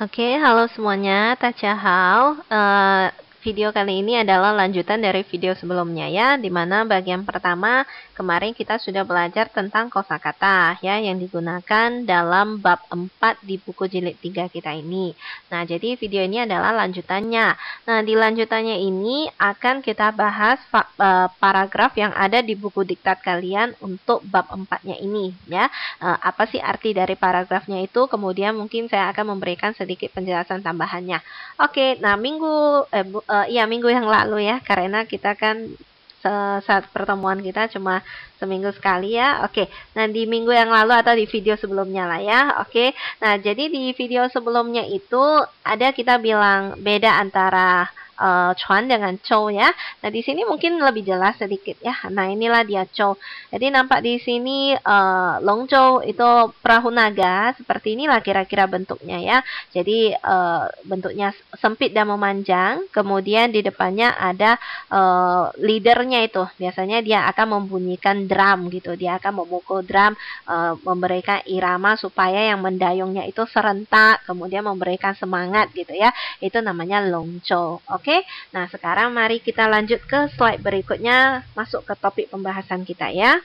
Oke, halo semuanya, Tachahao. Video kali ini adalah lanjutan dari video sebelumnya ya, di mana bagian pertama kemarin kita sudah belajar tentang kosakata ya, yang digunakan dalam bab 4 di buku jilid 3 kita ini. Nah, jadi video ini adalah lanjutannya. Nah, di lanjutannya ini akan kita bahas paragraf yang ada di buku diktat kalian untuk bab 4-nya ini ya. Apa sih arti dari paragrafnya itu? Kemudian mungkin saya akan memberikan sedikit penjelasan tambahannya. Oke, nah minggu yang lalu ya, karena kita kan saat pertemuan kita cuma seminggu sekali ya. Oke, nah di minggu yang lalu atau di video sebelumnya lah ya. Oke, nah jadi di video sebelumnya itu ada kita bilang beda antara Chuan dengan Chou ya. Nah di sini mungkin lebih jelas sedikit ya. Nah inilah dia Chou. Jadi nampak di sini Longzhou itu perahu naga seperti inilah kira-kira bentuknya ya. Jadi bentuknya sempit dan memanjang. Kemudian di depannya ada leadernya itu. Biasanya dia akan membunyikan drum gitu. Dia akan memukul drum, memberikan irama supaya yang mendayungnya itu serentak. Kemudian memberikan semangat gitu ya. Itu namanya Longzhou. Oke. Nah, sekarang mari kita lanjut ke slide berikutnya, masuk ke topik pembahasan kita ya.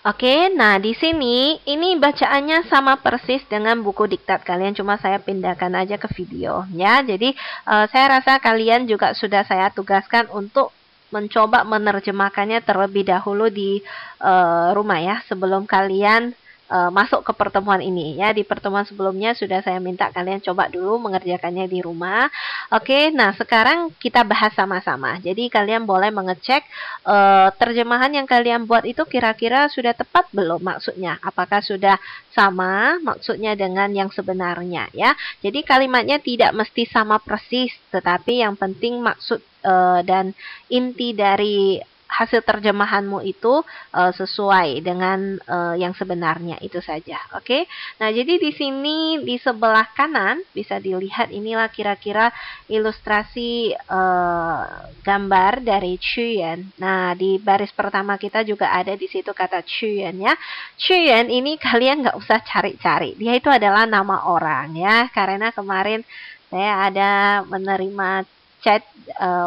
Oke, nah di sini ini bacaannya sama persis dengan buku diktat kalian, cuma saya pindahkan aja ke video ya. Jadi saya rasa kalian juga sudah saya tugaskan untuk mencoba menerjemahkannya terlebih dahulu di rumah ya, sebelum kalian masuk ke pertemuan ini ya. Di pertemuan sebelumnya sudah saya minta kalian coba dulu mengerjakannya di rumah. Oke, nah sekarang kita bahas sama-sama. Jadi kalian boleh mengecek terjemahan yang kalian buat itu kira-kira sudah tepat belum maksudnya. Apakah sudah sama maksudnya dengan yang sebenarnya ya. Jadi kalimatnya tidak mesti sama persis, tetapi yang penting maksud dan inti dari hasil terjemahanmu itu sesuai dengan yang sebenarnya, itu saja. Oke. Nah, jadi di sini di sebelah kanan bisa dilihat inilah kira-kira ilustrasi gambar dari Chuyan. Nah, di baris pertama kita juga ada di situ kata Chuyan ya. Chuyan ini kalian nggak usah cari-cari. Dia itu adalah nama orang ya. Karena kemarin saya ada menerima chat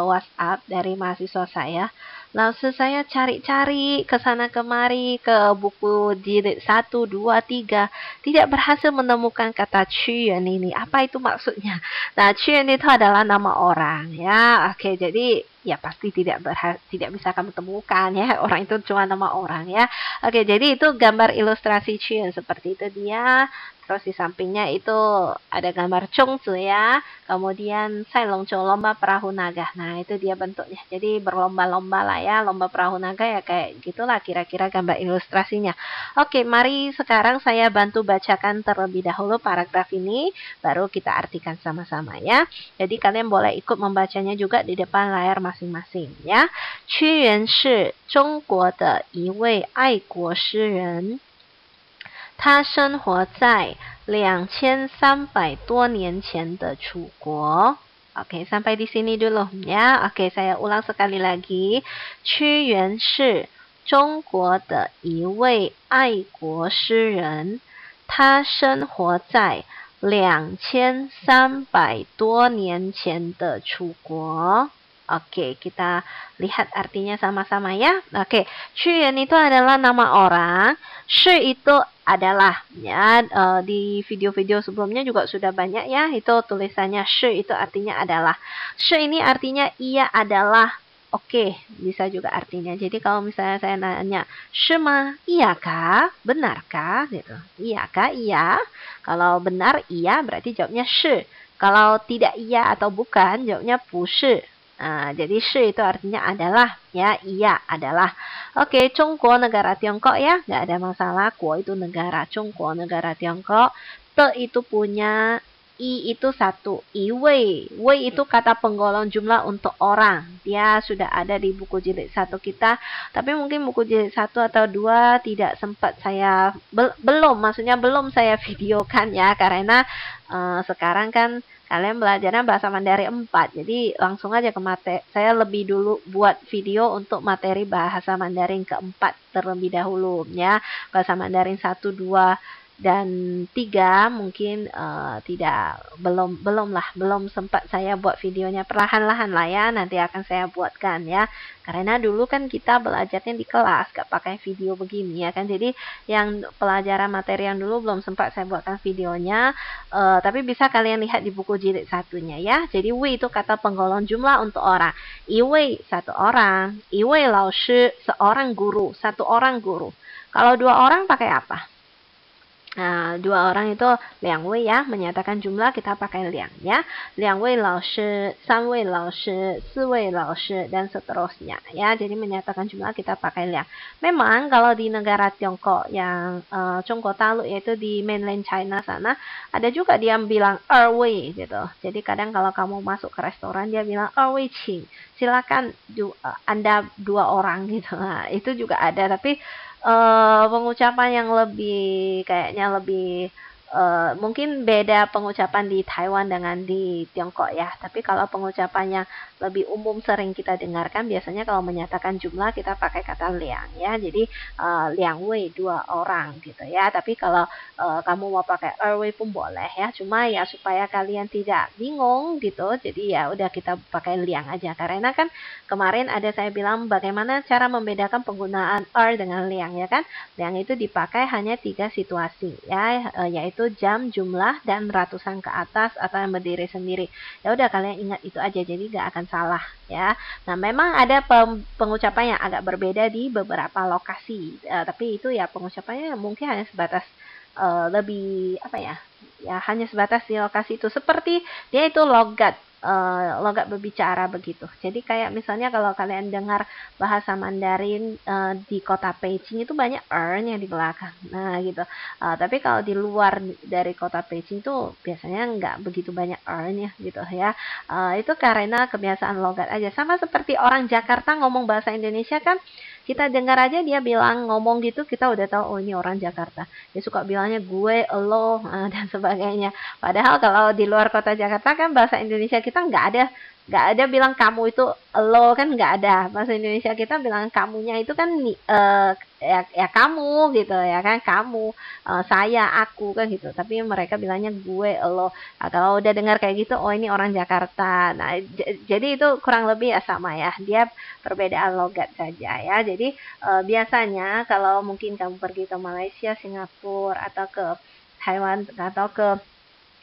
WhatsApp dari mahasiswa saya. Langsung saya cari-cari ke sana kemari ke buku jilid 1, 2, 3. Tidak berhasil menemukan kata Chuyan ini. Apa itu maksudnya? Nah, Chuyan itu adalah nama orang ya. Oke, jadi ya pasti tidak bisa kamu temukan ya. Orang itu cuma nama orang ya. Oke, jadi itu gambar ilustrasi Chuyan seperti itu dia. Terus di sampingnya itu ada gambar Chongzi ya. Kemudian Sai Longzhou, lomba perahu naga. Nah, itu dia bentuknya. Jadi berlomba-lomba lah ya. Lomba perahu naga ya kayak gitulah kira-kira gambar ilustrasinya. Oke, mari sekarang saya bantu bacakan terlebih dahulu paragraf ini. Baru kita artikan sama-sama ya. Jadi kalian boleh ikut membacanya juga di depan layar masing-masing ya. Qu Yuan shi Zhongguo de一位爱国诗人。他生活在2300多年前的楚国。Oke, sampai di sini dulu ya. Oke, saya ulang sekali lagi.屈原是中国的一位爱国诗人，他生活在2300多年前的楚国。Oke, kita lihat artinya sama-sama ya. Oke, Chuyan itu adalah nama orang. Shi itu adalah ya, di video-video sebelumnya juga sudah banyak ya. Itu tulisannya shi itu artinya adalah. Shi ini artinya ia adalah. Oke, bisa juga artinya. Jadi kalau misalnya saya nanya, shima, iyakah? Benarkah? Gitu. Iyakah? Iya. Kalau benar iya berarti jawabnya shi. Kalau tidak iya atau bukan jawabnya bushi. Nah, jadi shi itu artinya adalah ya, iya adalah. Oke, Zhongguo negara Tiongkok ya, nggak ada masalah. Guo itu negara, Zhongguo negara Tiongkok. Te itu punya, I itu satu, I wei. Wei itu kata penggolong jumlah untuk orang. Dia sudah ada di buku jilid 1 kita, tapi mungkin buku jilid 1 atau 2 tidak sempat saya belum saya videokan ya, karena sekarang kan kalian belajarnya bahasa Mandarin 4. Jadi langsung aja ke materi. Saya lebih dulu buat video untuk materi bahasa Mandarin keempat terlebih dahulu ya. Bahasa Mandarin 1, 2 dan 3 mungkin belum sempat saya buat videonya, perlahan-lahan lah ya, nanti akan saya buatkan ya, karena dulu kan kita belajarnya di kelas gak pakai video begini ya kan, jadi yang pelajaran materi yang dulu belum sempat saya buatkan videonya, tapi bisa kalian lihat di buku jilid satunya ya. Jadi wei itu kata penggolong jumlah untuk orang, iwei satu orang, iwei lao shi seorang guru, satu orang guru. Kalau dua orang pakai apa? Nah, dua orang itu liang wei ya, menyatakan jumlah kita pakai liang ya. Liang wei lao shi, san wei lao shi, si wei lao shi, dan seterusnya ya. Jadi menyatakan jumlah kita pakai liang. Memang kalau di negara Tiongkok yang Chongguo Dalu, yaitu di mainland China sana, ada juga dia bilang wei gitu. Jadi kadang kalau kamu masuk ke restoran dia bilang wei qing, silakan Anda dua orang gitu. Nah, itu juga ada, tapi pengucapan yang kayaknya lebih mungkin beda pengucapan di Taiwan dengan di Tiongkok ya. Tapi kalau pengucapan yang lebih umum sering kita dengarkan, biasanya kalau menyatakan jumlah kita pakai kata liang ya. Jadi liang wei dua orang gitu ya. Tapi kalau kamu mau pakai wei pun boleh ya. Cuma ya supaya kalian tidak bingung gitu. Jadi ya udah kita pakai liang aja. Karena kan kemarin ada saya bilang bagaimana cara membedakan penggunaan dengan liang ya kan. Liang itu dipakai hanya 3 situasi ya, yaitu jam, jumlah, dan ratusan ke atas atau yang berdiri sendiri. Ya udah kalian ingat itu aja, jadi nggak akan salah ya. Nah memang ada pengucapan yang agak berbeda di beberapa lokasi, tapi itu ya pengucapannya mungkin hanya sebatas lebih apa ya? Ya hanya sebatas di lokasi itu. Seperti dia itu logat berbicara begitu. Jadi kayak misalnya kalau kalian dengar bahasa Mandarin di kota Beijing itu banyak nya di belakang. Nah gitu. Tapi kalau di luar dari kota Beijing itu biasanya nggak begitu banyak nya gitu ya. Itu karena kebiasaan logat aja. Sama seperti orang Jakarta ngomong bahasa Indonesia kan, kita dengar aja dia bilang ngomong gitu, kita udah tahu oh ini orang Jakarta. Dia suka bilangnya gue, elo, dan sebagainya. Padahal kalau di luar kota Jakarta kan bahasa Indonesia kita nggak ada bilang kamu itu lo, kan nggak ada. Bahasa Indonesia kita bilang kamunya itu kan ya kamu gitu ya kan, kamu, saya, aku kan gitu. Tapi mereka bilangnya gue, lo. Nah, kalau udah dengar kayak gitu, oh ini orang Jakarta. Nah jadi itu kurang lebih ya sama ya, dia perbedaan logat saja ya. Jadi biasanya kalau mungkin kamu pergi ke Malaysia, Singapura, atau ke Taiwan, atau ke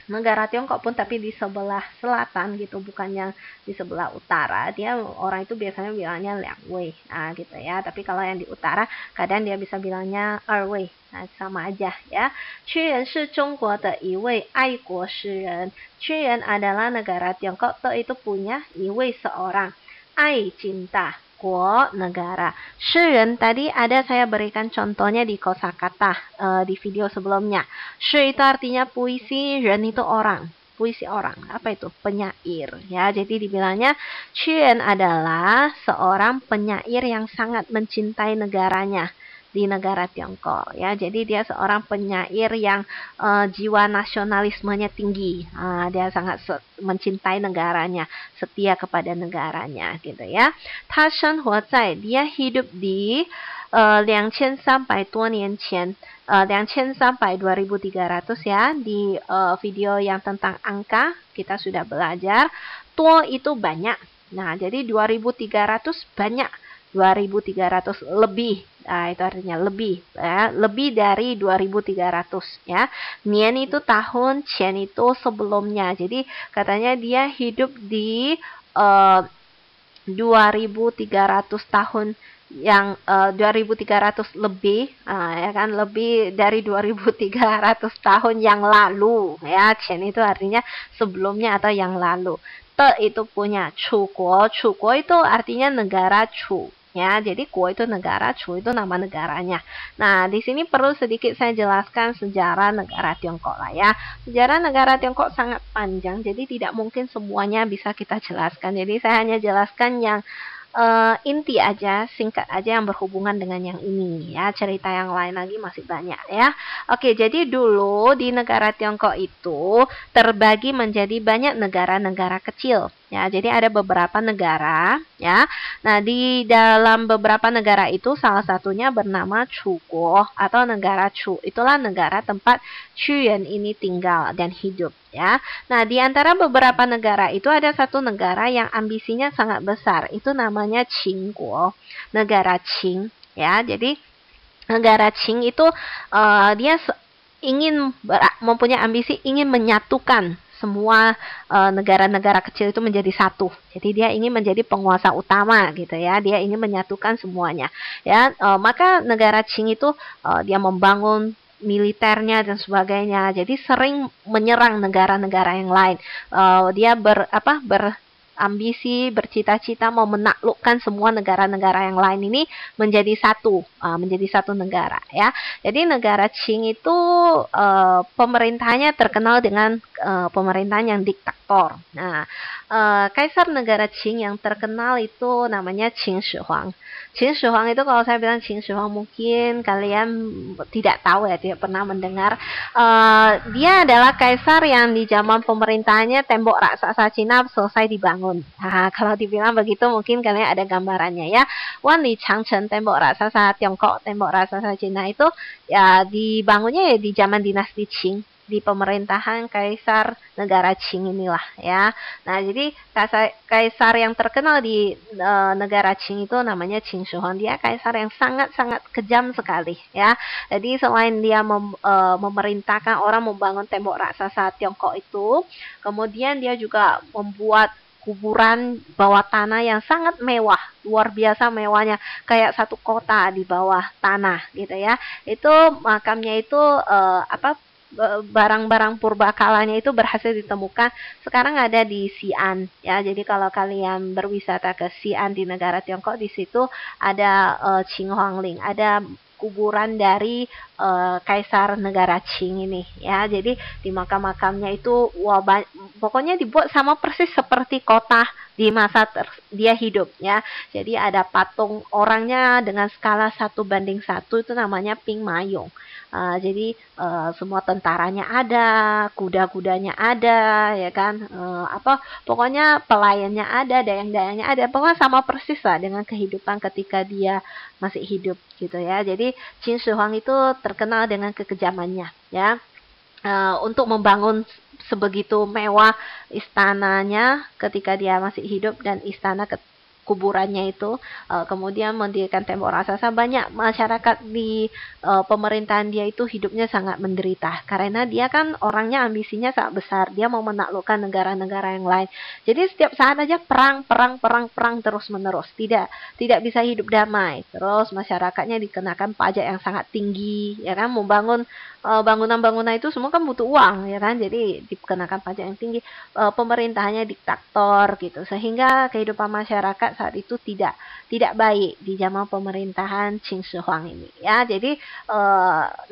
negara Tiongkok pun tapi di sebelah selatan gitu, bukan yang di sebelah utara, dia orang itu biasanya bilangnya liang wei, nah gitu ya. Tapi kalau yang di utara kadang dia bisa bilangnya wei, nah sama aja ya. Qu Ren是中国的一位爱国诗人. Qu Ren adalah negara Tiongkok, itu punya 一位 seorang, ai cinta, Guo negara. Shiren tadi ada saya berikan contohnya di kosakata di video sebelumnya. Shi itu artinya puisi, ren itu orang. Puisi orang, apa itu? Penyair ya. Jadi dibilangnya Chen adalah seorang penyair yang sangat mencintai negaranya di negara Tiongkok ya. Jadi dia seorang penyair yang jiwa nasionalismenya tinggi. Dia sangat mencintai negaranya, setia kepada negaranya gitu ya. Ta shenghuo zai, dia hidup di 2300多年前, 2300 ya. Di video yang tentang angka kita sudah belajar. Tuo itu banyak. Nah, jadi 2300 banyak. 2300 lebih, nah itu artinya lebih ya, lebih dari 2300 ya. Nian itu tahun, qian itu sebelumnya. Jadi katanya dia hidup di 2300 tahun yang 2300 lebih, ya kan, lebih dari 2300 tahun yang lalu ya. Qian itu artinya sebelumnya atau yang lalu. Te itu punya Chu Guo. Chu Guo itu artinya negara Chu. Ya, jadi Guo itu negara, Chu itu nama negaranya. Nah, di sini perlu sedikit saya jelaskan sejarah negara Tiongkok lah ya. Sejarah negara Tiongkok sangat panjang, jadi tidak mungkin semuanya bisa kita jelaskan. Jadi saya hanya jelaskan yang inti aja, singkat aja yang berhubungan dengan yang ini ya. Cerita yang lain lagi masih banyak ya. Oke, jadi dulu di negara Tiongkok itu terbagi menjadi banyak negara-negara kecil ya. Jadi ada beberapa negara ya. Nah, di dalam beberapa negara itu salah satunya bernama Chuguo atau negara Chu. Itulah negara tempat Chuyan ini tinggal dan hidup ya. Nah, di antara beberapa negara itu ada satu negara yang ambisinya sangat besar. Itu namanya Qingguo, negara Qing ya. Jadi negara Qing itu dia ingin mempunyai ambisi ingin menyatukan semua negara-negara kecil itu menjadi satu. Jadi dia ingin menjadi penguasa utama gitu ya. Dia ingin menyatukan semuanya. Ya, maka negara Qing itu dia membangun militernya dan sebagainya. Jadi sering menyerang negara-negara yang lain. Dia ambisi, bercita-cita mau menaklukkan semua negara-negara yang lain ini menjadi satu negara ya. Jadi negara Qing itu pemerintahnya terkenal dengan pemerintahan yang diktator. Nah, kaisar negara Qing yang terkenal itu namanya Qin Shi Huang. Qin Shi Huang itu kalau saya bilang Qin Shi Huang mungkin kalian tidak tahu ya, tidak pernah mendengar. Dia adalah kaisar yang di zaman pemerintahannya tembok raksasa Cina selesai dibangun. Nah, kalau dibilang begitu mungkin kalian ada gambarannya ya. Wanli Changcheng, tembok raksasa Tiongkok, tembok raksasa Cina itu ya dibangunnya ya di zaman dinasti Qing, di pemerintahan kaisar negara Qing inilah ya. Nah, jadi kaisar yang terkenal di negara Qing itu namanya Qin Shi Huang. Dia kaisar yang sangat-sangat kejam sekali ya. Jadi selain dia memerintahkan orang membangun tembok raksasa Tiongkok itu, kemudian dia juga membuat kuburan bawah tanah yang sangat mewah, luar biasa mewahnya, kayak satu kota di bawah tanah gitu ya. Itu makamnya itu barang-barang purbakalanya itu berhasil ditemukan. Sekarang ada di Xi'an ya. Jadi kalau kalian berwisata ke Xi'an di negara Tiongkok, di situ ada Qing Huangling, ada kuburan dari kaisar negara Qing ini ya. Jadi di makam-makamnya itu pokoknya dibuat sama persis seperti kota di masa dia hidup ya. Jadi ada patung orangnya dengan skala 1:1, itu namanya Ping Mayong. Jadi semua tentaranya ada, kuda-kudanya ada, ya kan? Pokoknya pelayannya ada, dayang-dayangnya ada. Pokoknya sama persis lah dengan kehidupan ketika dia masih hidup gitu ya. Jadi Qin Shi Huang itu terkenal dengan kekejamannya ya. Untuk membangun sebegitu mewah istananya ketika dia masih hidup dan istana kuburannya itu, kemudian mendirikan tembok raksasa. Banyak masyarakat di pemerintahan dia itu hidupnya sangat menderita karena dia kan orangnya ambisinya sangat besar, dia mau menaklukkan negara-negara yang lain. Jadi setiap saat aja perang terus menerus, tidak bisa hidup damai. Terus masyarakatnya dikenakan pajak yang sangat tinggi ya kan. Membangun bangunan-bangunan itu semua kan butuh uang ya kan, jadi dikenakan pajak yang tinggi. Pemerintahannya diktator gitu, sehingga kehidupan masyarakat saat itu tidak baik di zaman pemerintahan Qin Shi Huang ini ya. Jadi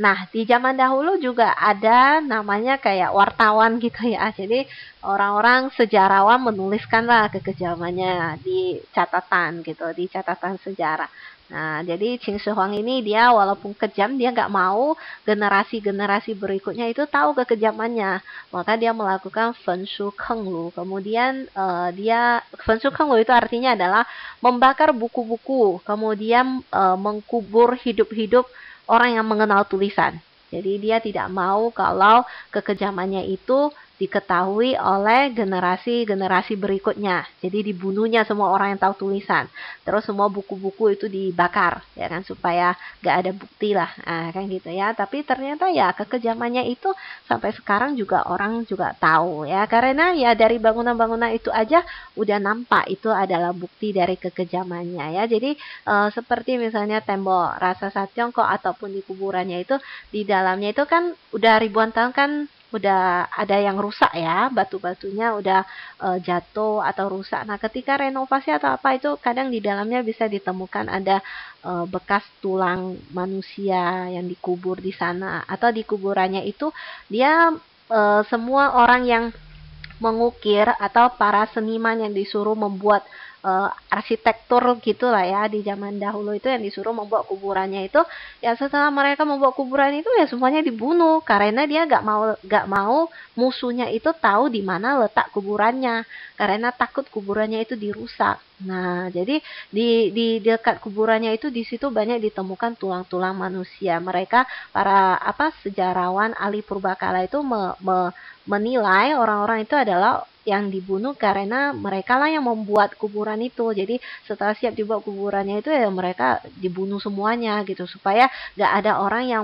nah di zaman dahulu juga ada namanya kayak wartawan gitu ya. Jadi orang-orang sejarawan menuliskanlah kekejamannya di catatan gitu, di catatan sejarah. Nah, jadi Qin Shi Huang ini dia walaupun kejam, dia nggak mau generasi-generasi berikutnya itu tahu kekejamannya. Maka dia melakukan Fen Shu Keng Lu. Kemudian Fen Shu Keng Lu itu artinya adalah membakar buku-buku, kemudian mengkubur hidup-hidup orang yang mengenal tulisan. Jadi dia tidak mau kalau kekejamannya itu diketahui oleh generasi-generasi berikutnya. Jadi dibunuhnya semua orang yang tahu tulisan. Terus semua buku-buku itu dibakar, ya kan, supaya nggak ada bukti lah, kan gitu ya. Tapi ternyata ya kekejamannya itu sampai sekarang juga orang juga tahu ya, karena ya dari bangunan-bangunan itu aja udah nampak itu adalah bukti dari kekejamannya ya. Jadi seperti misalnya tembok raksasa Tiongkok ataupun di kuburannya itu, di dalamnya itu kan udah ribuan tahun kan udah ada yang rusak ya, batu-batunya udah jatuh atau rusak. Nah, ketika renovasi atau apa itu kadang di dalamnya bisa ditemukan ada bekas tulang manusia yang dikubur di sana, atau di kuburannya itu dia semua orang yang mengukir atau para seniman yang disuruh membuat arsitektur gitulah ya di zaman dahulu itu yang disuruh membuat kuburannya itu, ya setelah mereka membuat kuburan itu ya semuanya dibunuh karena dia gak mau musuhnya itu tahu di mana letak kuburannya karena takut kuburannya itu dirusak. Nah, jadi di dekat kuburannya itu di situ banyak ditemukan tulang-tulang manusia. Mereka para sejarawan ahli purbakala itu menilai orang-orang itu adalah yang dibunuh karena mereka lah yang membuat kuburan itu. Jadi setelah siap dibuat kuburannya itu ya mereka dibunuh semuanya gitu supaya gak ada orang yang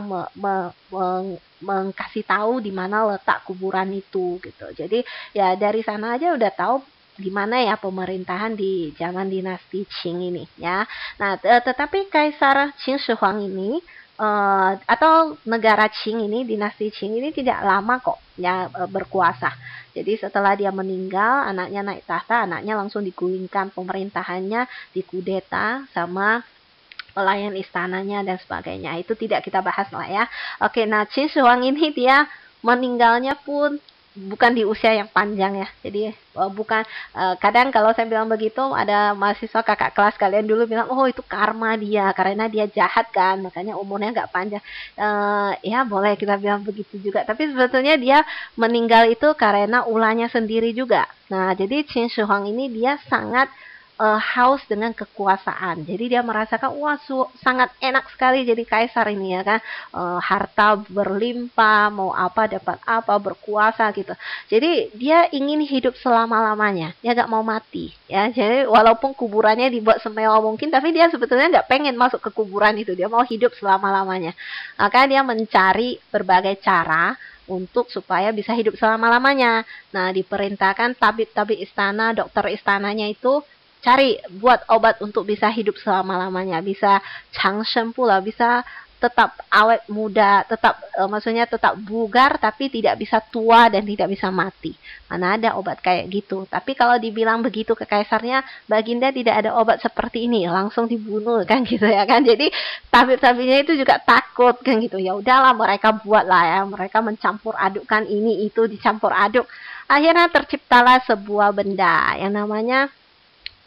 mengkasih tahu di mana letak kuburan itu gitu. Jadi ya dari sana aja udah tahu gimana ya pemerintahan di zaman dinasti Qing ini ya. Nah, tetapi Kaisar Qin Shi Huang ini atau negara Qing ini, dinasti Qing ini tidak lama kok ya berkuasa. Jadi setelah dia meninggal, anaknya naik tahta, anaknya langsung digulingkan, pemerintahannya dikudeta sama pelayan istananya dan sebagainya. Itu tidak kita bahas lah ya. Oke, nah Qin Shi Huang ini dia meninggalnya pun bukan di usia yang panjang ya. Jadi bukan kadang kalau saya bilang begitu ada mahasiswa kakak kelas kalian dulu bilang, oh itu karma dia karena dia jahat kan, makanya umurnya nggak panjang. Ya boleh kita bilang begitu juga. Tapi sebetulnya dia meninggal itu karena ulahnya sendiri juga. Nah jadi Qin Shi Huang ini dia sangat haus dengan kekuasaan. Jadi dia merasakan wah sangat enak sekali jadi kaisar ini ya kan. Harta berlimpah, mau apa dapat apa, berkuasa gitu. Jadi dia ingin hidup selama-lamanya. Dia gak mau mati ya. Jadi walaupun kuburannya dibuat semewah mungkin, tapi dia sebetulnya gak pengen masuk ke kuburan itu. Dia mau hidup selama-lamanya. Maka dia mencari berbagai cara untuk supaya bisa hidup selama-lamanya. Nah, diperintahkan tabib-tabib istana, dokter istananya itu cari buat obat untuk bisa hidup selama-lamanya, bisa changsheng pula, bisa tetap awet muda, tetap maksudnya tetap bugar tapi tidak bisa tua dan tidak bisa mati. Mana ada obat kayak gitu. Tapi kalau dibilang begitu ke kaisarnya, Baginda tidak ada obat seperti ini, langsung dibunuh kan gitu ya kan. Jadi tabib-tabibnya itu juga takut kan gitu. Ya udahlah mereka buatlah ya, mereka mencampur adukkan ini itu dicampur aduk. Akhirnya terciptalah sebuah benda yang namanya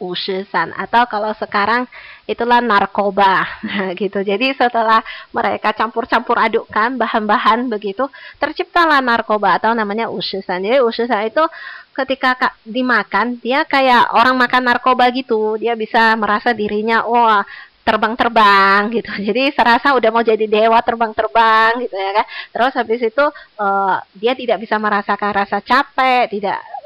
Wushisan, atau kalau sekarang itulah narkoba gitu. Jadi setelah mereka campur-campur adukkan bahan-bahan begitu, terciptalah narkoba atau namanya Wushisan. Jadi Wushisan itu ketika dimakan dia kayak orang makan narkoba gitu. Dia bisa merasa dirinya wah terbang-terbang gitu. Jadi serasa udah mau jadi dewa terbang-terbang gitu ya kan. Terus habis itu dia tidak bisa merasakan rasa capek,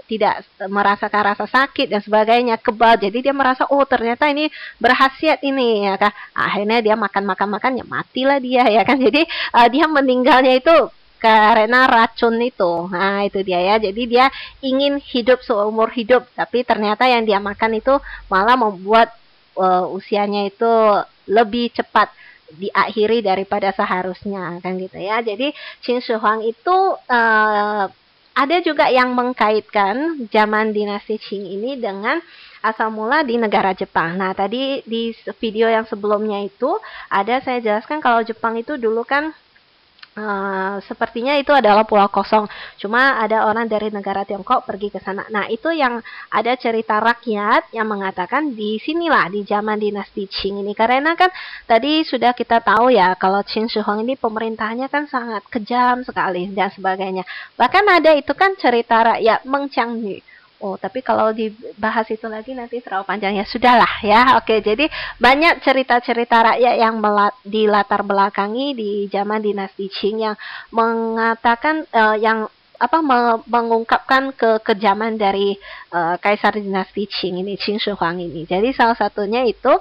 tidak merasakan rasa sakit dan sebagainya, kebal. Jadi dia merasa oh ternyata ini berkhasiat ini ya kan. Akhirnya dia makan ya matilah dia ya kan. Jadi dia meninggalnya itu karena racun itu. Nah itu dia ya. Jadi dia ingin hidup seumur hidup, tapi ternyata yang dia makan itu malah membuat usianya itu lebih cepat diakhiri daripada seharusnya kan gitu ya. Jadi Qin Shi Huang itu ada juga yang mengkaitkan zaman dinasti Qing ini dengan asal mula di negara Jepang. Nah, tadi di video yang sebelumnya itu ada saya jelaskan kalau Jepang itu dulu kan sepertinya itu adalah pulau kosong. Cuma ada orang dari negara Tiongkok pergi ke sana. Nah, itu yang ada cerita rakyat yang mengatakan di sinilah di zaman dinasti Qing ini. Karena kan tadi sudah kita tahu ya kalau Qin Shi Huang ini pemerintahannya kan sangat kejam sekali dan sebagainya. Bahkan ada itu kan cerita rakyat Meng Qiangyu. Oh, tapi kalau dibahas itu lagi nanti terlalu panjang ya. Sudahlah ya. Oke, jadi banyak cerita-cerita rakyat yang di latar belakangi di zaman dinasti Qing yang mengatakan yang mengungkapkan kekejaman dari kaisar dinasti Qing ini, Qin Shi Huang ini. Jadi salah satunya itu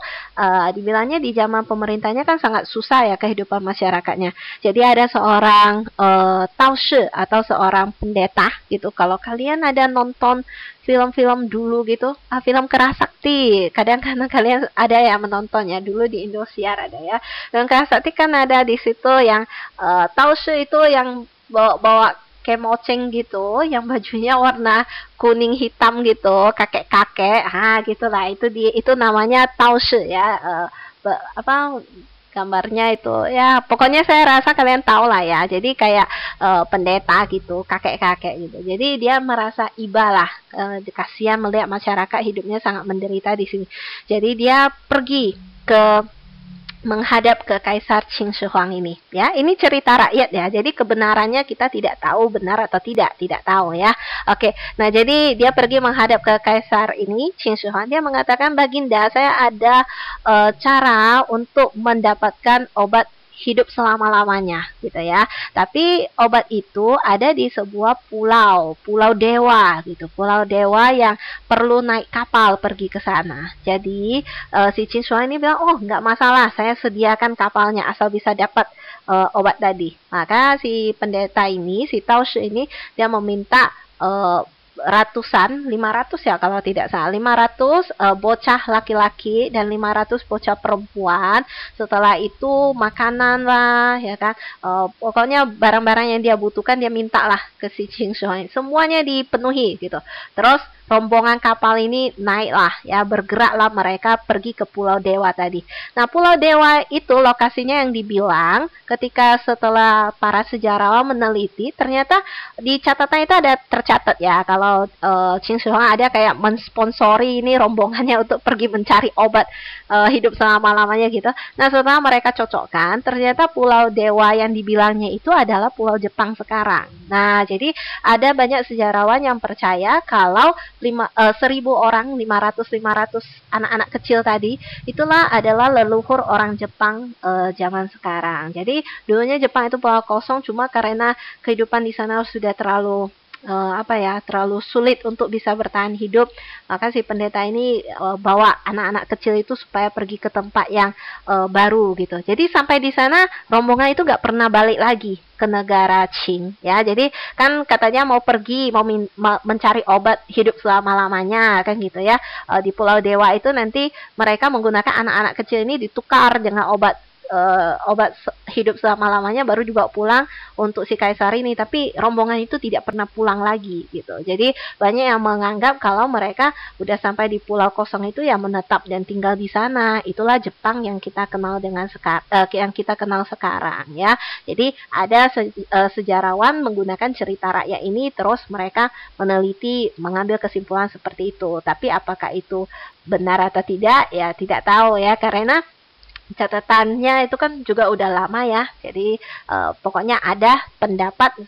dibilangnya di zaman pemerintahnya kan sangat susah ya kehidupan masyarakatnya. Jadi ada seorang Tao Shi atau seorang pendeta gitu. Kalau kalian ada nonton film-film dulu gitu, film Kerasakti, kadang karena kalian ada yang menontonnya dulu di Indosiar ada ya. Dan Kerasakti kan ada di situ yang Tao Shi itu yang bawa kemoceng gitu, yang bajunya warna kuning hitam gitu, kakek-kakek, gitulah itu namanya Tao Shi ya, gambarnya itu ya pokoknya saya rasa kalian tahu lah ya. Jadi kayak pendeta gitu, kakek-kakek gitu. Jadi dia merasa iba lah, kasihan melihat masyarakat hidupnya sangat menderita di sini. Jadi dia pergi menghadap ke Kaisar Qin Shi Huang ini ya. Ini cerita rakyat ya. Jadi kebenarannya kita tidak tahu benar atau tidak tahu ya. Oke. Nah, jadi dia pergi menghadap ke Kaisar ini Qin Shi Huang. Dia mengatakan, "Baginda, saya ada cara untuk mendapatkan obat hidup selama-lamanya gitu ya. Tapi obat itu ada di sebuah pulau dewa gitu. Pulau dewa yang perlu naik kapal pergi ke sana. Jadi si Qin Shi Huang ini bilang, "Oh, nggak masalah, saya sediakan kapalnya asal bisa dapat obat tadi." Maka si pendeta ini, si Tao Shi ini dia meminta ratusan, 500 ya kalau tidak salah, 500 bocah laki-laki dan 500 bocah perempuan. Setelah itu makanan lah ya kan, pokoknya barang-barang yang dia butuhkan dia minta lah ke si Qin Shi Huang, semuanya dipenuhi gitu. Terus rombongan kapal ini naiklah ya, bergeraklah mereka pergi ke Pulau Dewa tadi. Nah, Pulau Dewa itu lokasinya yang dibilang ketika setelah para sejarawan meneliti, ternyata di catatan itu ada tercatat ya kalau Qin Shi Huang ada kayak mensponsori ini rombongannya untuk pergi mencari obat hidup selama-lamanya gitu. Nah, setelah mereka cocokkan, ternyata Pulau Dewa yang dibilangnya itu adalah Pulau Jepang sekarang. Nah, jadi ada banyak sejarawan yang percaya kalau 1000 orang, 500 anak-anak kecil tadi itulah adalah leluhur orang Jepang zaman sekarang. Jadi dulunya Jepang itu pulau kosong, cuma karena kehidupan di sana sudah terlalu terlalu sulit untuk bisa bertahan hidup, maka si pendeta ini bawa anak-anak kecil itu supaya pergi ke tempat yang baru gitu. Jadi sampai di sana rombongan itu nggak pernah balik lagi ke negara Qing ya. Jadi kan katanya mau pergi, mau mencari obat hidup selama-lamanya kan gitu ya. Di Pulau Dewa itu nanti mereka menggunakan anak-anak kecil ini ditukar dengan obat hidup selama-lamanya baru dibawa pulang untuk si kaisar ini. Tapi rombongan itu tidak pernah pulang lagi gitu. Jadi banyak yang menganggap kalau mereka udah sampai di pulau kosong itu ya menetap dan tinggal di sana. Itulah Jepang yang kita kenal dengan sekarang ya. Jadi ada sejarawan menggunakan cerita rakyat ini, terus mereka meneliti, mengambil kesimpulan seperti itu. Tapi apakah itu benar atau tidak ya tidak tahu ya, karena catatannya itu kan juga udah lama ya. Jadi pokoknya ada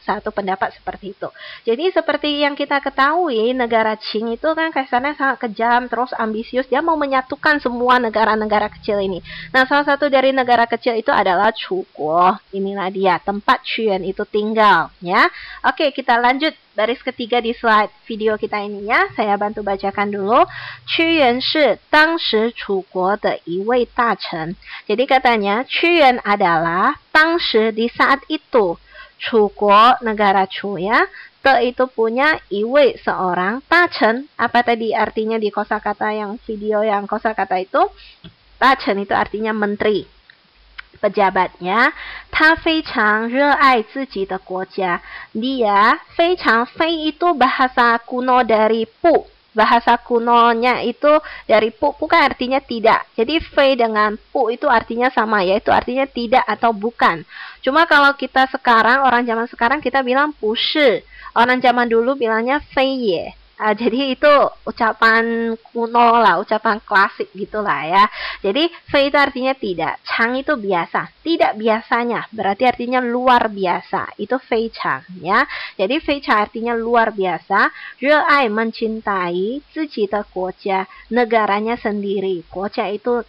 satu pendapat seperti itu. Jadi seperti yang kita ketahui, negara Qing itu kan kaisarnya sangat kejam, terus ambisius. Dia mau menyatukan semua negara-negara kecil ini. Nah, salah satu dari negara kecil itu adalah Chuguo. Inilah dia tempat Qu Yuan itu tinggal ya. Oke, kita lanjut baris ketiga di slide video kita ini ya. Saya bantu bacakan dulu. Qu Yuan shi tangshi Chuguo de iwei dachen. Jadi katanya Qu Yuan adalah tangshi di saat itu, Chuguo negara Chu ya, te itu punya iwei seorang, dachen apa tadi artinya di kosakata yang video yang kosakata itu? Dachen itu artinya menteri, pejabatnya. Ta feicang reai ziji de guojia. Dia feicang, fei itu bahasa kuno dari pu. Bahasa kunonya itu dari pu kan artinya tidak. Jadi fei dengan pu itu artinya sama, yaitu artinya tidak atau bukan. Cuma kalau kita sekarang, orang zaman sekarang kita bilang pu shi. Orang zaman dulu bilangnya fei ye. Jadi itu ucapan kuno lah, ucapan klasik gitulah ya. Jadi fei itu artinya tidak, chang itu biasa, tidak biasanya, berarti artinya luar biasa. Itu fei chang ya. Jadi fei chang artinya luar biasa. Reai mencintai ziji de guojia, negaranya sendiri. Guojia itu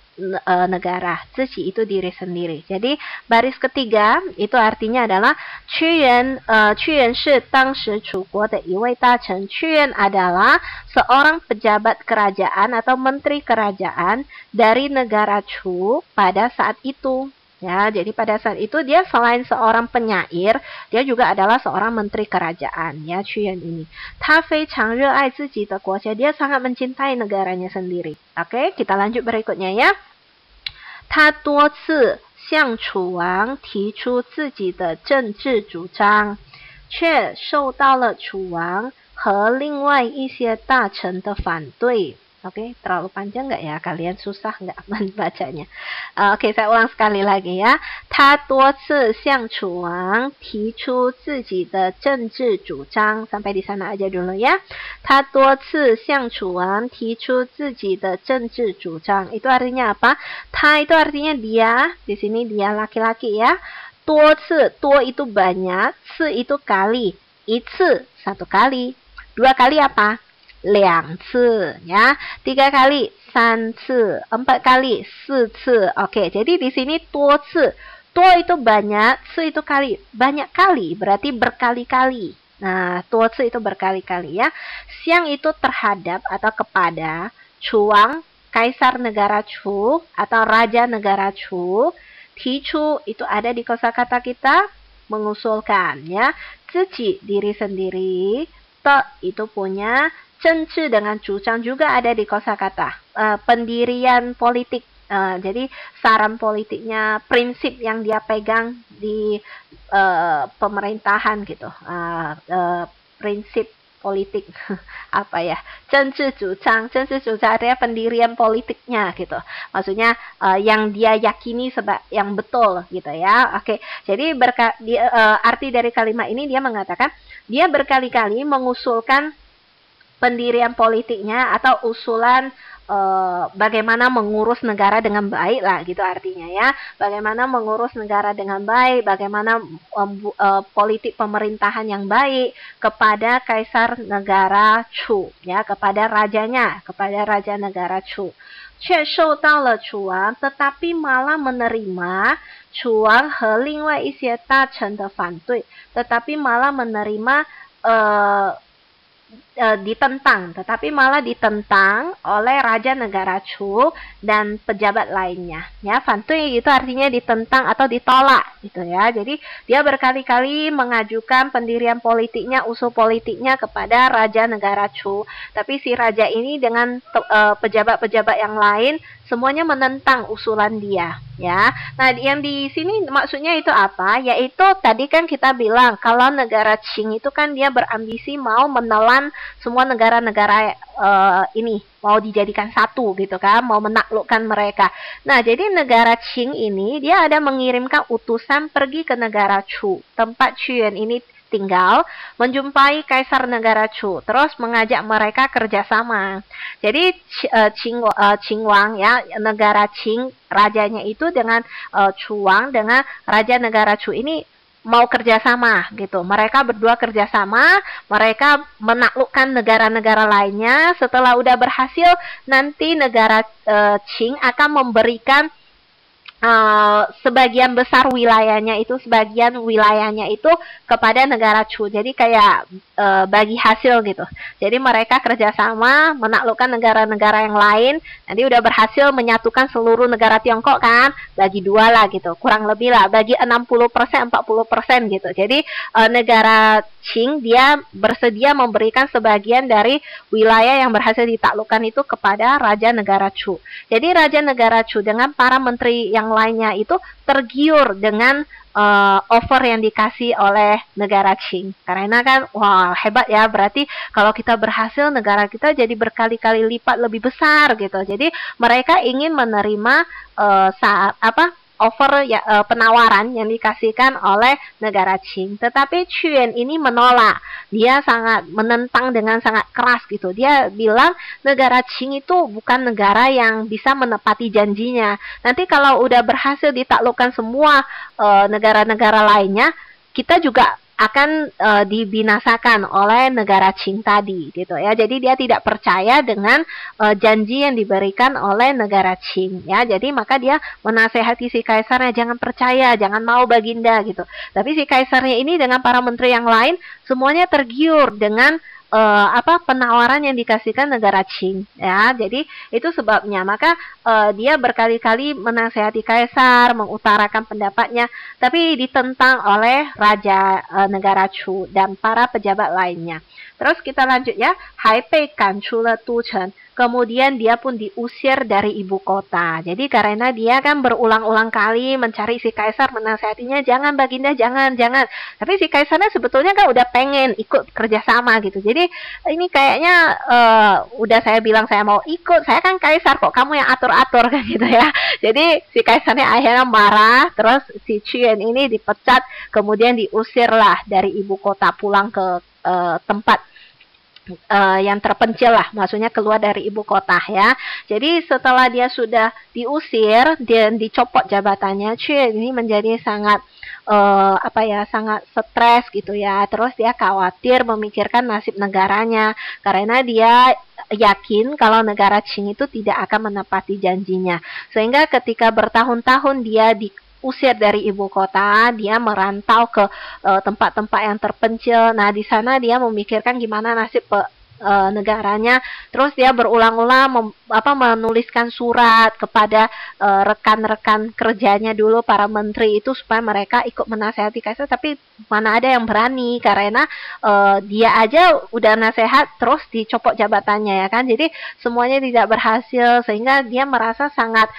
negara, ziji itu diri sendiri. Jadi baris ketiga itu artinya adalah Qu Yuan shi tangshi Chuguo de iwei dachen. Qu Yuan adalah seorang pejabat kerajaan atau menteri kerajaan dari negara Chu pada saat itu. Ya, jadi pada saat itu dia selain seorang penyair, dia juga adalah seorang menteri kerajaan ya, Qu Yuan ini. Ta feicang reai ziji de guojia, dia sangat mencintai negaranya sendiri. Oke, kita lanjut berikutnya ya. Ta duo zi向楚王提出自己的政治主张，却受到了楚王和另外一些大臣的反对。Oke, terlalu panjang nggak ya? Kalian susah nggak membacanya? Oke, saya ulang sekali lagi ya. 他多次向楚王提出自己的政治主张. Sampai di sana aja dulu ya. 他多次向楚王提出自己的政治主张. Itu artinya apa? 他 itu artinya dia. Di sini dia laki-laki ya. 多次, 多 itu banyak, 次 itu kali. 一次 satu kali. Dua kali apa? 两次 ya, 3 kali 3次, 4 kali 4次. Oke, jadi di sini 多次, 多 itu banyak, 次 itu kali, banyak kali berarti berkali-kali. Nah, 多次 itu berkali-kali ya. Xiang itu terhadap atau kepada, Chuang kaisar negara Chu atau raja negara Chu. Tichu itu ada di kosakata kita mengusulkan ya. Ziqi diri sendiri, te itu punya, 政治 dengan cucang juga ada di kosakata. Pendirian politik. Jadi saran politiknya, prinsip yang dia pegang di pemerintahan gitu. Prinsip politik apa ya? 政治主张 artinya pendirian politiknya gitu. Maksudnya yang dia yakini yang betul gitu ya. Oke. Jadi arti dari kalimat ini dia mengatakan dia berkali-kali mengusulkan pendirian politiknya atau usulan bagaimana mengurus negara dengan baik lah gitu artinya ya. Bagaimana mengurus negara dengan baik, bagaimana politik pemerintahan yang baik kepada kaisar negara Chu ya, kepada rajanya, kepada raja negara Chu. 却受到了楚王 tetapi malah menerima 楚王和另外一些大臣的反对 tetapi malah menerima ditentang, tetapi malah ditentang oleh raja negara Chu dan pejabat lainnya. Ya, fantui itu artinya ditentang atau ditolak, gitu ya. Jadi dia berkali-kali mengajukan pendirian politiknya, usul politiknya kepada raja negara Chu. Tapi si raja ini dengan pejabat-pejabat yang lain semuanya menentang usulan dia. Ya, nah yang di sini maksudnya itu apa? Yaitu tadi kan kita bilang kalau negara Qing itu kan dia berambisi mau menelan semua negara-negara ini mau dijadikan satu gitu kan, mau menaklukkan mereka. Nah, jadi negara Qing ini dia ada mengirimkan utusan pergi ke negara Chu, tempat Chuan ini tinggal, menjumpai kaisar negara Chu, terus mengajak mereka kerjasama. Jadi Qing Wang ya, negara Qing rajanya itu dengan Chu Wang dengan raja negara Chu ini mau kerjasama gitu. Mereka berdua kerjasama, mereka menaklukkan negara-negara lainnya. Setelah udah berhasil, nanti negara Qing akan memberikan sebagian besar wilayahnya itu kepada negara Chu. Jadi kayak bagi hasil gitu. Jadi mereka kerjasama menaklukkan negara-negara yang lain. Nanti udah berhasil menyatukan seluruh negara Tiongkok kan, bagi dua lah gitu, kurang lebih lah, bagi 60% 40% gitu. Jadi negara Qing dia bersedia memberikan sebagian dari wilayah yang berhasil ditaklukkan itu kepada raja negara Chu. Jadi raja negara Chu dengan para menteri yang lainnya itu tergiur dengan offer yang dikasih oleh negara Qing. Karena kan wah hebat ya, berarti kalau kita berhasil negara kita jadi berkali-kali lipat lebih besar gitu. Jadi mereka ingin menerima offer ya, penawaran yang dikasihkan oleh negara Qing. Tetapi Chuan ini menolak. Dia sangat menentang dengan sangat keras gitu. Dia bilang negara Qing itu bukan negara yang bisa menepati janjinya. Nanti kalau udah berhasil ditaklukkan semua negara-negara lainnya, kita juga akan dibinasakan oleh negara Qing tadi gitu ya. Jadi dia tidak percaya dengan janji yang diberikan oleh negara Qing ya. Jadi maka dia menasehati si kaisarnya, jangan percaya, jangan mau baginda gitu. Tapi si kaisarnya ini dengan para menteri yang lain semuanya tergiur dengan penawaran yang dikasihkan negara Qing ya. Jadi itu sebabnya maka dia berkali-kali menasehati kaisar, mengutarakan pendapatnya, tapi ditentang oleh raja negara Chu dan para pejabat lainnya. Terus kita lanjut ya. Hai Bei gan chu le du chen. kemudian dia pun diusir dari ibu kota. Jadi karena dia kan berulang-ulang kali mencari si kaisar, menasihatinya, jangan Baginda, jangan. Tapi si kaisarnya sebetulnya kan udah pengen ikut kerjasama gitu. Jadi ini kayaknya udah saya bilang saya mau ikut, saya kan kaisar kok kamu yang atur-atur kan gitu ya. Jadi si kaisarnya akhirnya marah, terus si Chuan ini dipecat, kemudian diusirlah dari ibu kota, pulang ke tempat yang terpencil lah, maksudnya keluar dari ibu kota ya. Jadi setelah dia sudah diusir dan dicopot jabatannya, Chuan ini menjadi sangat sangat stres gitu ya. Terus dia khawatir memikirkan nasib negaranya karena dia yakin kalau negara Qing itu tidak akan menepati janjinya. Sehingga ketika bertahun-tahun dia diusir dari ibu kota, dia merantau ke tempat-tempat yang terpencil. Nah, di sana dia memikirkan gimana nasib negaranya. Terus dia berulang-ulang menuliskan surat kepada rekan-rekan kerjanya dulu, para menteri itu, supaya mereka ikut menasehati kaisar, tapi mana ada yang berani karena dia aja udah nasehat terus dicopot jabatannya ya kan. Jadi semuanya tidak berhasil, sehingga dia merasa sangat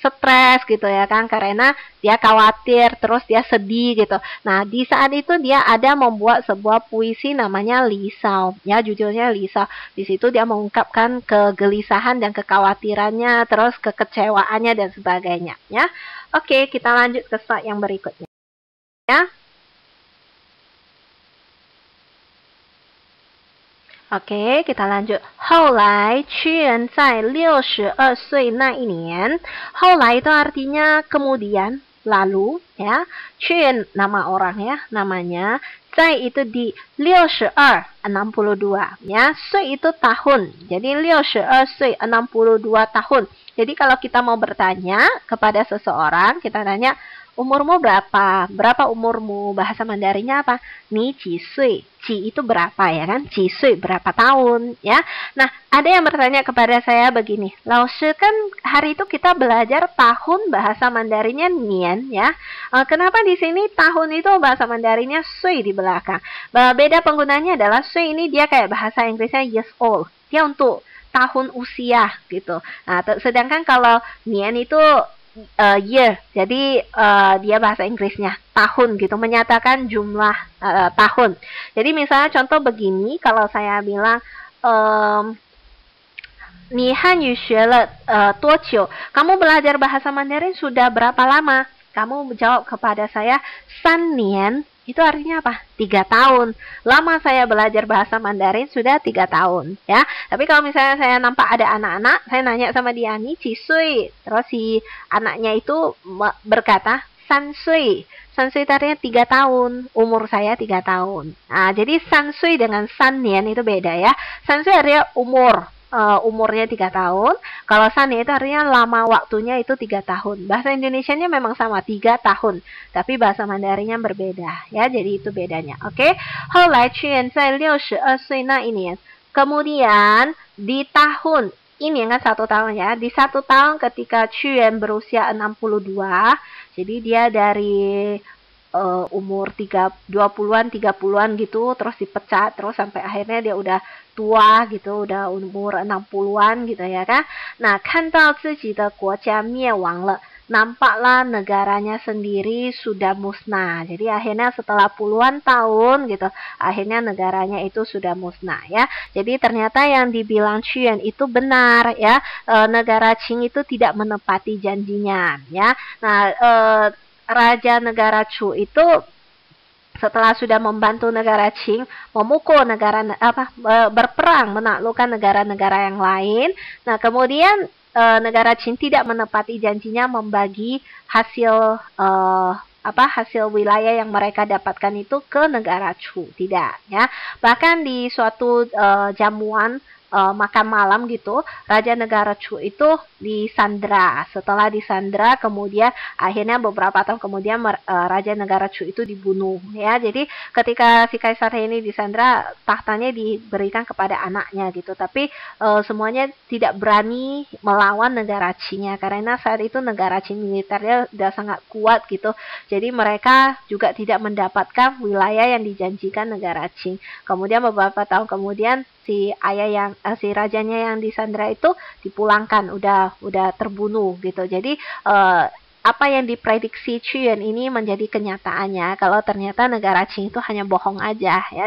stres gitu ya kan, karena dia khawatir, terus dia sedih gitu. Nah, di saat itu dia ada membuat sebuah puisi namanya Li Sao ya, judulnya Li Sao. Di situ dia mengungkapkan kegelisahan dan kekhawatirannya, terus kekecewaannya dan sebagainya ya. Oke, kita lanjut ke slide yang berikutnya ya. Oke, kita lanjut. 后来屈原在62岁那一年，后来itu artinya kemudian, lalu ya. 屈原 nama orang ya, namanya. 在 itu di 62, 62 ya. 岁 itu tahun. Jadi 62岁 62 tahun. Jadi kalau kita mau bertanya kepada seseorang, kita tanya, umurmu berapa? Berapa umurmu? Bahasa Mandarinnya apa? Ni ji sui. Ji itu berapa ya kan? Ji sui berapa tahun ya. Nah, ada yang bertanya kepada saya begini. Lao Shi, kan hari itu kita belajar tahun, bahasa Mandarinnya nian ya. Kenapa di sini tahun itu bahasa Mandarinnya sui di belakang? Beda penggunanya adalah sui ini dia kayak bahasa Inggrisnya years old. Dia untuk tahun usia gitu. Nah, sedangkan kalau nian itu year, jadi dia bahasa Inggrisnya tahun gitu, menyatakan jumlah tahun. Jadi misalnya contoh begini, kalau saya bilang Ni Hanyu xue le duo qiu? Kamu belajar bahasa Mandarin sudah berapa lama? Kamu jawab kepada saya 3 nian. Itu artinya apa? 3 tahun. Lama saya belajar bahasa Mandarin sudah 3 tahun ya. Tapi kalau misalnya saya nampak ada anak-anak, saya nanya sama dia, ni qi sui? Terus si anaknya itu berkata 3 sui. 3 sui artinya 3 tahun. Umur saya 3 tahun. Nah, jadi 3 sui dengan 3 nian itu beda ya. 3 sui artinya umur. Umurnya 3 tahun. Kalau sani itu artinya lama waktunya itu 3 tahun. Bahasa Indonesianya memang sama 3 tahun, tapi bahasa Mandarinnya berbeda ya. Jadi itu bedanya. Oke. 后来屈原在62岁那一年. Kemudian di tahun ini kan 1 tahun ya. Di 1 tahun ketika Chuan berusia 62. Jadi dia dari umur 20-an, 30-an gitu, terus dipecat, terus sampai akhirnya dia udah tua gitu, udah umur 60-an gitu ya kan. Nah, 看到自己的国家灭亡了, nampaklah negaranya sendiri sudah musnah. Jadi akhirnya setelah puluhan tahun gitu, akhirnya negaranya itu sudah musnah ya. Jadi ternyata yang dibilang Chuan itu benar ya. Negara Qing itu tidak menepati janjinya ya. Nah, Raja negara Chu itu setelah sudah membantu negara Qing memukul berperang menaklukkan negara-negara yang lain. Nah, kemudian negara Qing tidak menepati janjinya membagi hasil hasil wilayah yang mereka dapatkan itu ke negara Chu, tidak ya. Bahkan di suatu jamuan makan malam gitu, Raja negara Chu itu disandra. Setelah disandra, kemudian akhirnya beberapa tahun kemudian Raja negara Chu itu dibunuh ya. Jadi ketika si kaisar ini disandra, tahtanya diberikan kepada anaknya gitu. Tapi semuanya tidak berani melawan negara Qing ya, karena saat itu negara Qing militernya sudah sangat kuat gitu. Jadi mereka juga tidak mendapatkan wilayah yang dijanjikan negara Qing. Kemudian beberapa tahun kemudian si ayah yang si rajanya yang disandra itu dipulangkan, udah terbunuh gitu. Jadi apa yang diprediksi Qiyuan ini menjadi kenyataannya kalau ternyata negara Qing itu hanya bohong aja ya,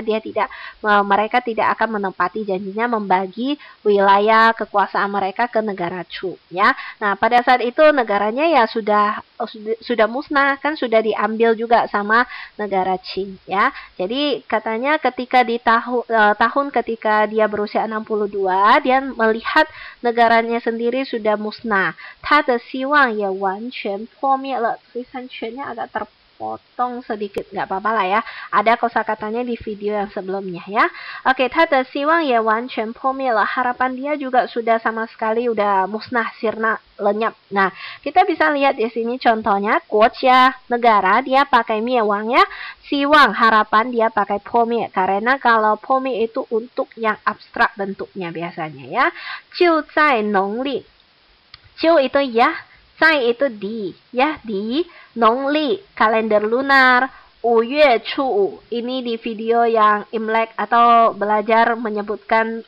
mereka tidak akan menepati janjinya membagi wilayah kekuasaan mereka ke negara Chu ya. Nah, pada saat itu negaranya ya sudah musnah kan, sudah diambil juga sama negara Qing ya. Jadi katanya ketika di tahun ketika dia berusia 62, dia melihat negaranya sendiri sudah musnah. 他的希望也完全破灭了. Tulisannya agak terpotong sedikit, nggak apa-apa lah ya. Ada kosakatanya di video yang sebelumnya ya. Oke, 他的希望也完全破灭了. Harapan dia juga sudah sama sekali udah musnah, sirna, lenyap. Nah, kita bisa lihat di sini contohnya, Guojia, negara, dia pakai miewang ya. Siwang, harapan, dia pakai pomie. Karena kalau pomie itu untuk yang abstrak bentuknya biasanya ya. Jiu zai nongli. Jiu itu ya, zai itu di, ya di, nongli, kalender lunar, 5月初五. Ini di video yang Imlek atau belajar menyebutkan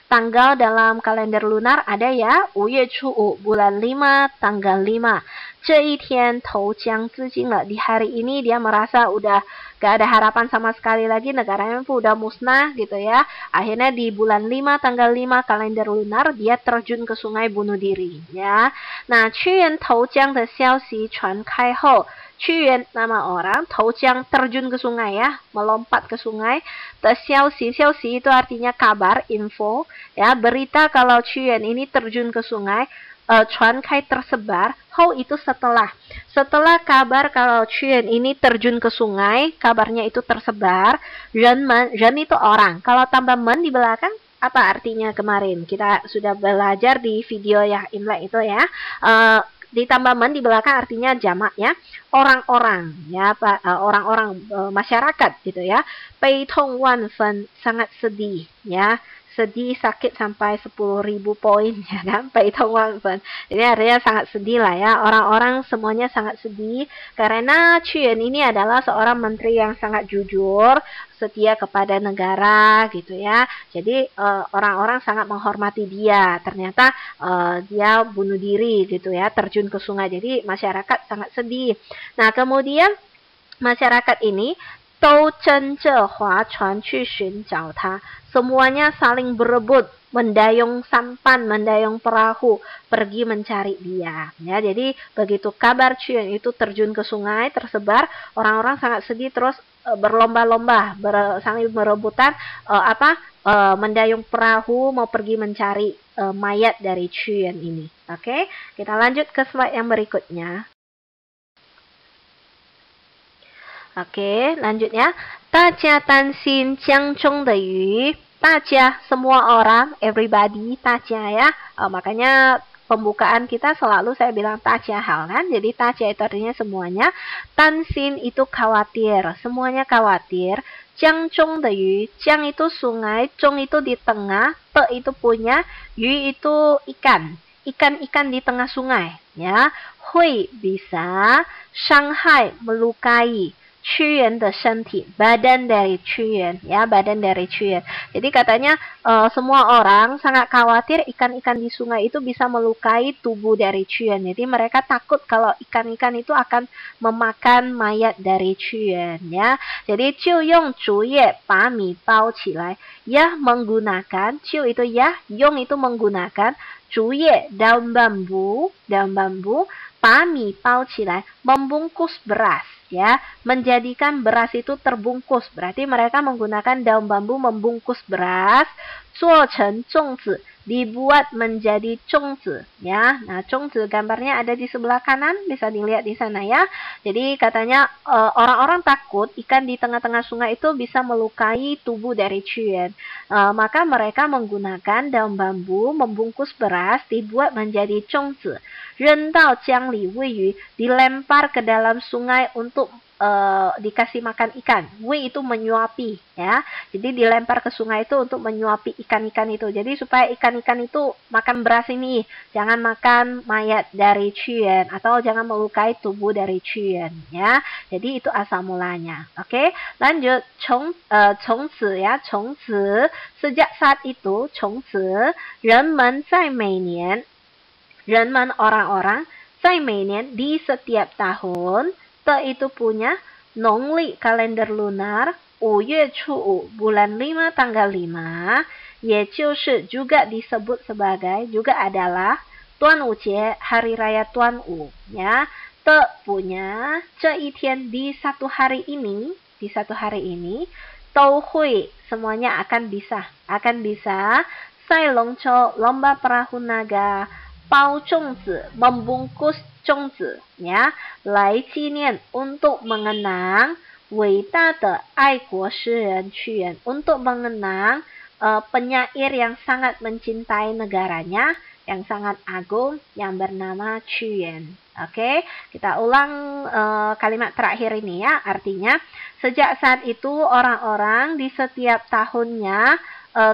tanggal dalam kalender lunar ada ya, 5月初五, bulan 5, tanggal 5. 这一天投江自尽了. Di hari ini dia merasa udah gak ada harapan sama sekali lagi, negaranya pun udah musnah gitu ya. Akhirnya di bulan 5, tanggal 5 kalender lunar, dia terjun ke sungai bunuh diri ya. Nah, 屈原投江的消息传开后, Qiyuan nama orang, Toujiang terjun ke sungai ya, melompat ke sungai. Xiaoxi itu artinya kabar, info ya, berita kalau Qiyuan ini terjun ke sungai. Chuan kai tersebar, Hou itu setelah kabar kalau Qiyuan ini terjun ke sungai, kabarnya itu tersebar. Ren itu orang, kalau tambah men di belakang apa artinya kemarin kita sudah belajar di video yang Imlek itu ya. Ditambah men di belakang artinya jamak ya, orang-orang ya, orang-orang masyarakat gitu ya. Bei tong wan fen, sangat sedih ya, sedih sakit sampai 10.000 poin ya kan, bei tong wan fen. Ini artinya sangat sedih lah ya, orang-orang semuanya sangat sedih karena Qiyuan ini adalah seorang menteri yang sangat jujur, setia kepada negara gitu ya. Jadi orang-orang sangat menghormati dia. Ternyata dia bunuh diri gitu ya, terjun ke sungai. Jadi masyarakat sangat sedih. Nah, kemudian masyarakat ini semuanya saling berebut, mendayung sampan, mendayung perahu, pergi mencari dia. Ya, jadi begitu kabar Qiyuan itu terjun ke sungai, tersebar, orang-orang sangat sedih, terus berlomba-lomba, sambil berebutan mendayung perahu mau pergi mencari mayat dari Qiyuan ini. Oke, kita lanjut ke slide yang berikutnya. Oke, lanjutnya. 大家担心江中的鱼. 大家, semua orang, everybody, 大家ya. Makanya pembukaan kita selalu saya bilang 大家好kan. Jadi 大家itu artinya semuanya. 担心itu khawatir, semuanya khawatir. 江中的鱼, 江itu sungai, 中 itu di tengah, 的 itu punya, 鱼 itu ikan. Ikan-ikan di tengah sungai ya. 会 bisa, 伤害 melukai. Qiyuan de senti, badan dari Qiyuan ya, badan dari Qiyuan. Jadi katanya semua orang sangat khawatir ikan-ikan di sungai itu bisa melukai tubuh dari Qiyuan. Jadi mereka takut kalau ikan-ikan itu akan memakan mayat dari Qiyuan ya. Jadi Jiu yong zhu ye ba mi bao qilai, ya menggunakan, Jiu itu ya, yong itu menggunakan, zhu ye daun bambu, ba mi bao qilai, membungkus beras. Ya, menjadikan beras itu terbungkus. Berarti mereka menggunakan daun bambu membungkus beras. 做成粽子, dibuat menjadi 粽子 ya. Nah, 粽子gambarnya ada di sebelah kanan, bisa dilihat di sana ya. Jadi katanya orang-orang takut ikan di tengah-tengah sungai itu bisa melukai tubuh dari Qiyuan. Maka mereka menggunakan daun bambu membungkus beras dibuat menjadi 粽子. 扔到江里喂鱼, dilempar ke dalam sungai untuk dikasih makan ikan. Wei itu menyuapi, ya. Jadi dilempar ke sungai itu untuk menyuapi ikan-ikan itu. Jadi supaya ikan-ikan itu makan beras ini, jangan makan mayat dari Qiyuan atau jangan melukai tubuh dari Qiyuan, ya. Jadi itu asal mulanya. Oke, lanjut. Congzi, ya, congzi. Sejak saat itu, congzi, renmen zai meinian, renmen orang-orang, zai meinian di setiap tahun, itu punya Nongli kalender lunar, 5月初五 bulan 5 tanggal 5, 也就是juga disebut sebagai, juga adalah Tuan Wu-jie, hari raya Tuan Wu, ya. Punya 这一天 di satu hari ini, Tau hui, semuanya akan bisa, Sai longco, lomba perahu naga, Pao zhongzi, membungkus zhongzi, ya, Lai qinian, untuk mengenang, Wei da de ai guo shi ren Qiyuan, untuk mengenang penyair yang sangat mencintai negaranya, yang sangat agung, yang bernama Qiyuan. Oke, kita ulang kalimat terakhir ini, ya. Artinya, sejak saat itu orang-orang di setiap tahunnya,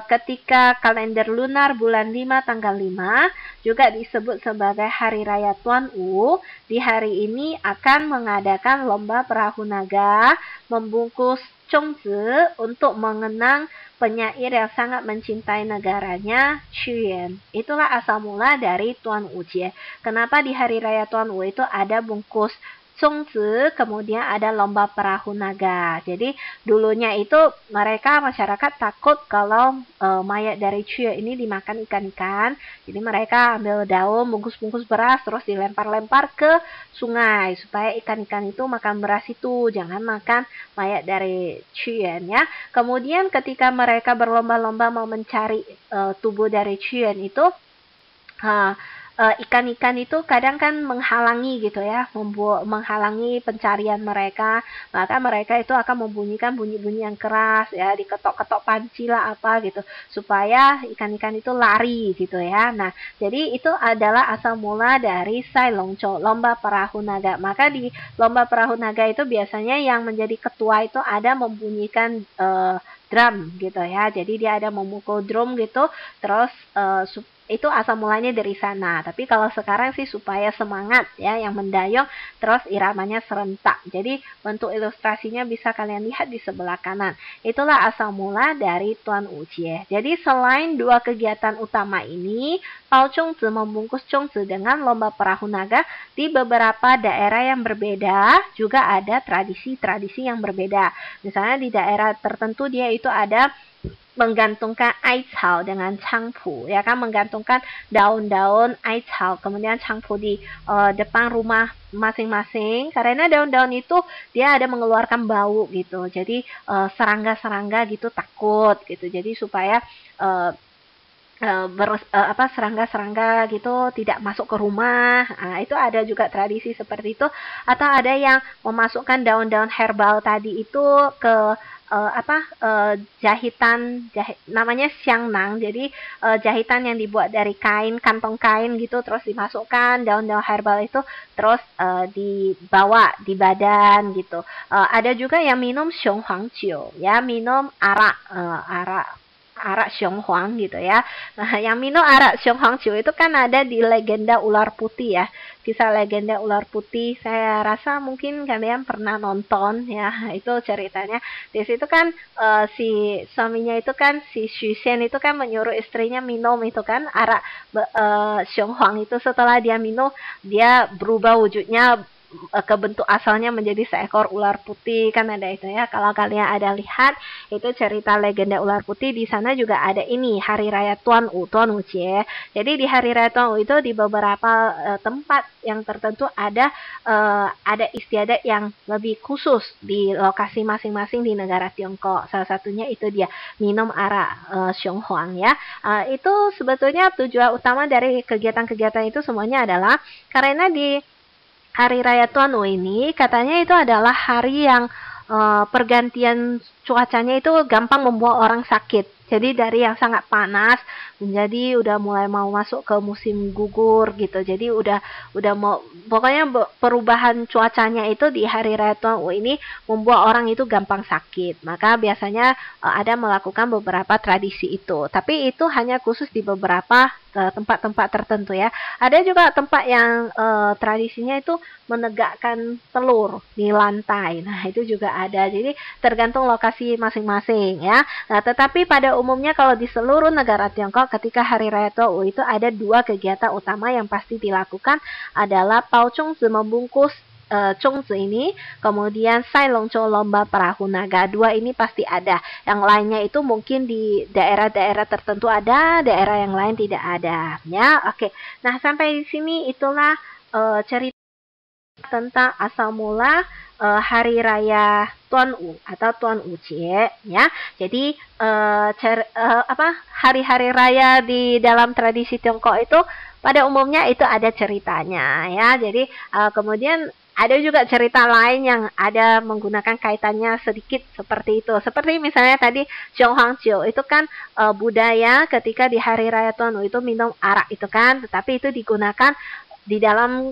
ketika kalender lunar bulan 5 tanggal 5 juga disebut sebagai hari raya Tuan Wu, di hari ini akan mengadakan lomba perahu naga, membungkus zhongzi untuk mengenang penyair yang sangat mencintai negaranya, Qiyuan. Itulah asal mula dari Tuan Wu-jie. Kenapa di hari raya Tuan Wu itu ada bungkus zhongzi, kemudian ada lomba perahu naga. Jadi dulunya itu mereka masyarakat takut kalau mayat dari Qiyuan ini dimakan ikan-ikan. Jadi mereka ambil daun, bungkus-bungkus beras, terus dilempar-lempar ke sungai supaya ikan-ikan itu makan beras itu, jangan makan mayat dari Qiyuan, ya. Kemudian ketika mereka berlomba-lomba mau mencari tubuh dari Qiyuan itu, ikan-ikan itu kadang kan menghalangi gitu, ya, menghalangi pencarian mereka, maka mereka itu akan membunyikan bunyi-bunyi yang keras, ya, diketok-ketok panci lah apa gitu, supaya ikan-ikan itu lari gitu, ya. Nah, jadi itu adalah asal mula dari Sai Longco, lomba perahu naga. Maka di lomba perahu naga itu biasanya yang menjadi ketua itu ada membunyikan drum gitu, ya. Jadi dia ada memukul drum gitu, terus itu asal mulanya dari sana. Tapi kalau sekarang sih supaya semangat, ya, yang mendayung, terus iramanya serentak. Jadi bentuk ilustrasinya bisa kalian lihat di sebelah kanan. Itulah asal mula dari Tuan Wu-jie. Jadi selain dua kegiatan utama ini, Pao zhongzi, membungkus zhongzi dengan lomba perahu naga, di beberapa daerah yang berbeda juga ada tradisi-tradisi yang berbeda. Misalnya di daerah tertentu dia itu ada menggantungkan aicao dengan changpu, ya kan, menggantungkan daun-daun aicao, kemudian changpu di depan rumah masing-masing, karena daun-daun itu dia ada mengeluarkan bau gitu, jadi serangga-serangga gitu takut gitu, jadi supaya serangga-serangga gitu tidak masuk ke rumah. Nah, itu ada juga tradisi seperti itu. Atau ada yang memasukkan daun-daun herbal tadi itu ke jahitan namanya xiangnang. Jadi jahitan yang dibuat dari kain, kantong kain gitu, terus dimasukkan daun-daun herbal itu, terus dibawa di badan gitu. Ada juga yang minum xionghuangjiu, ya, minum arak Xionghuang gitu, ya. Nah, yang minum arak Xionghuangjiu itu kan ada di legenda ular putih, ya. Kisah legenda ular putih, saya rasa mungkin kalian pernah nonton, ya. Itu ceritanya. Di situ kan si suaminya itu kan, si Xu Xian itu kan menyuruh istrinya minum itu kan arak Xionghuang itu. Setelah dia minum, dia berubah wujudnya ke bentuk asalnya menjadi seekor ular putih, kan ada itu, ya. Kalau kalian ada lihat itu cerita legenda ular putih, di sana juga ada ini hari raya Tuan Wu-jie. Jadi di hari raya Tuan Wu itu di beberapa tempat yang tertentu ada istiadat yang lebih khusus di lokasi masing-masing di negara Tiongkok. Salah satunya itu dia minum arak Xionghuang, ya. Itu sebetulnya tujuan utama dari kegiatan-kegiatan itu semuanya adalah karena di hari raya Tuan Wu ini katanya itu adalah hari yang pergantian cuacanya itu gampang membuat orang sakit. Jadi dari yang sangat panas menjadi udah mulai mau masuk ke musim gugur gitu. Jadi udah mau, pokoknya perubahan cuacanya itu di hari raya Tuan U ini membuat orang itu gampang sakit. Maka biasanya ada melakukan beberapa tradisi itu. Tapi itu hanya khusus di beberapa tempat-tempat tertentu ya. Ada juga tempat yang tradisinya itu menegakkan telur di lantai. Nah, itu juga ada. Jadi tergantung lokasi masing-masing ya. Nah, tetapi pada umumnya kalau di seluruh negara Tiongkok ketika Hari Raya Tuan U itu ada dua kegiatan utama yang pasti dilakukan adalah Pao Chongzi membungkus Chongzi ini, kemudian Sai Longzhou lomba perahu naga. Dua ini pasti ada. Yang lainnya itu mungkin di daerah-daerah tertentu ada, daerah yang lain tidak ada. Ya, oke. Nah, sampai di sini itulah cerita tentang asal mula Hari Raya Tuan U atau Tuan U Jie ya. Jadi hari-hari raya di dalam tradisi Tiongkok itu pada umumnya itu ada ceritanya ya. Jadi kemudian ada juga cerita lain yang ada menggunakan kaitannya sedikit seperti itu. Seperti misalnya tadi Zhonghangjiu itu kan budaya ketika di Hari Raya Tuan U itu minum arak itu kan, tetapi itu digunakan di dalam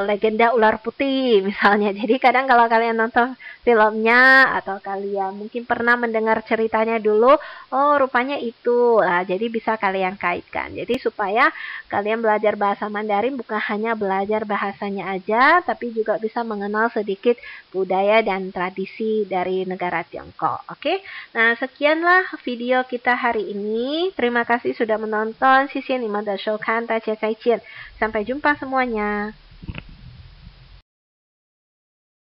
legenda ular putih misalnya. Jadi kadang kalau kalian nonton filmnya atau kalian mungkin pernah mendengar ceritanya dulu, oh rupanya itu. Nah, jadi bisa kalian kaitkan. Jadi supaya kalian belajar bahasa Mandarin bukan hanya belajar bahasanya aja, tapi juga bisa mengenal sedikit budaya dan tradisi dari negara Tiongkok. Oke. Nah, sekianlah video kita hari ini. Terima kasih sudah menonton. Sampai jumpa semuanya.